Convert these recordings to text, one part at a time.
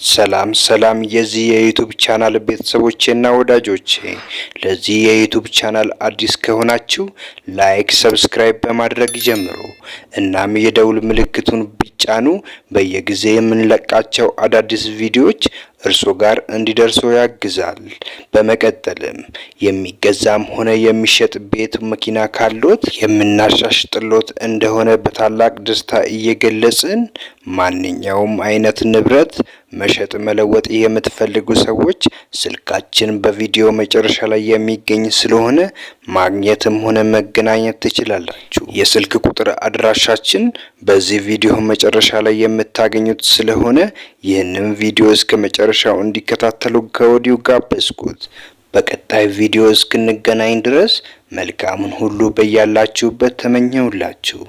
ሰላም የዚህ የዩቲዩብ ቻናል ቤተሰቦቼና ወዳጆቼ ለዚህ የዩቲዩብ ቻናል አዲስ ከሆናችሁ ላይክ ሰብስክራይብ በማድረግ ጀምሩ እናም የደውል ምልክቱን ቢጫኑ በየጊዜው የምንለቃቸው አዳዲስ ቪዲዮዎች እርሶ ጋር እንዲደርሱ ያግዛል። በመቀጠልም የሚገዛም ሆነ የሚሸጥ ቤት መኪና ካሎት የምናሻሽጥሎት እንደሆነ በታላቅ ደስታ እየገለጽን ማንኛውም አይነት ንብረት መሸጥ መለወጥ የምትፈልጉ ሰዎች ስልካችን በቪዲዮ መጨረሻ ላይ የሚገኝ ስለሆነ ማግኘትም ሆነ መገናኘት ትችላላችሁ። የስልክ ቁጥር አድራሻችን በዚህ ቪዲዮ መጨረሻ ላይ የምታገኙት ስለሆነ ይህንን ቪዲዮ እስከ መጨረሻው እንዲከታተሉ ከወዲሁ ጋበዝኩት። በቀጣይ ቪዲዮ እስክንገናኝ ድረስ መልካሙን ሁሉ በያላችሁበት ተመኘውላችሁ።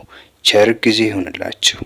ቸር ጊዜ ይሁንላችሁ።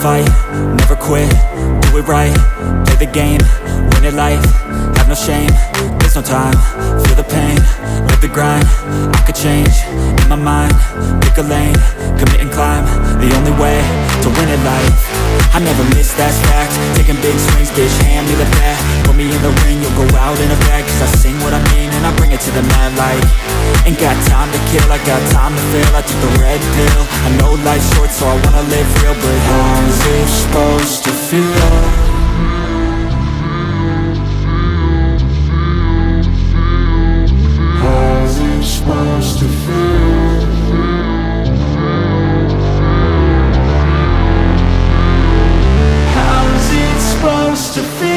fight, never quit, do it right, play the game, win it life, have no shame, there's no time, feel the pain, live the grind, I could change, in my mind, pick a lane, commit and climb, the only way to win it life. I never miss, that's fact, taking big swings, bitch, hand me the bat, put me in the ring, you'll go out in a bag, cause I sing what I mean and I bring it to the mad light. Ain't got time to kill, I got time to feel, I took the red pill, I know life's short so I wanna live real, but how's it supposed to feel? How's it supposed to feel? How's it supposed to feel?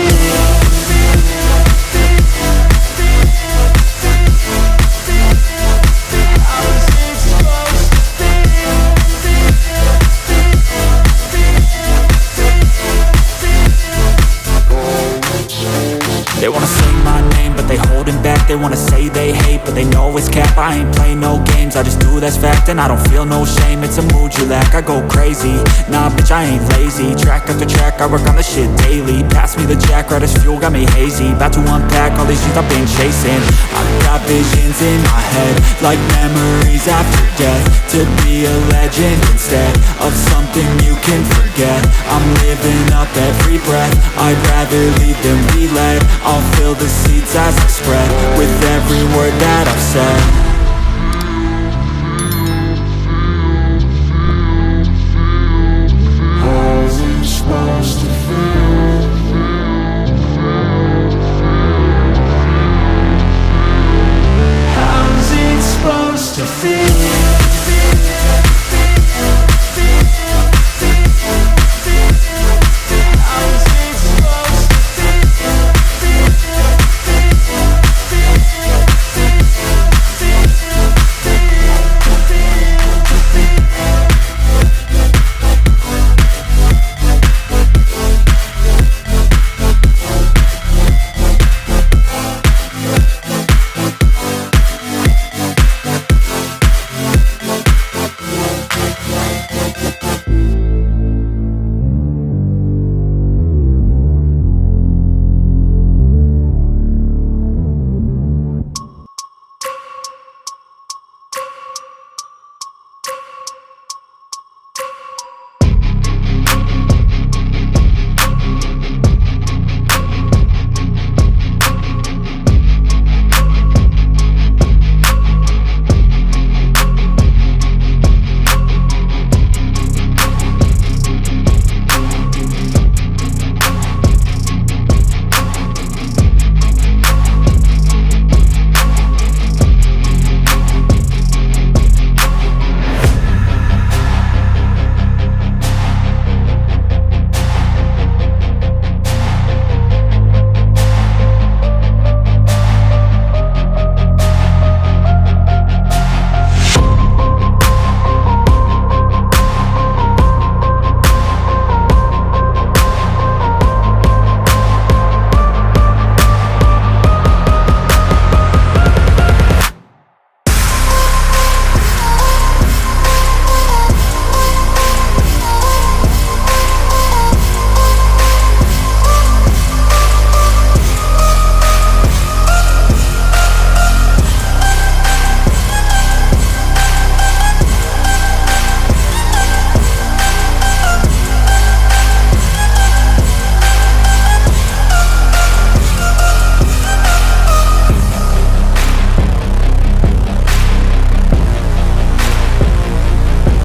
They wanna say my name, but they holding back. They wanna say they hate, but they know it's cap. I ain't play no games, I just do that's fact. And I don't feel no shame, it's a mood you lack. I go crazy, nah bitch I ain't lazy. Track after track, I work on this shit daily. Pass me the jack, right as fuel, got me hazy. About to unpack all these things I've been chasing. I've got visions in my head, like memories after death. To be a legend instead of something you can forget. I'm living up every breath, I'd rather lead than be led. I'll fill the seeds as I spread with every word that I've said.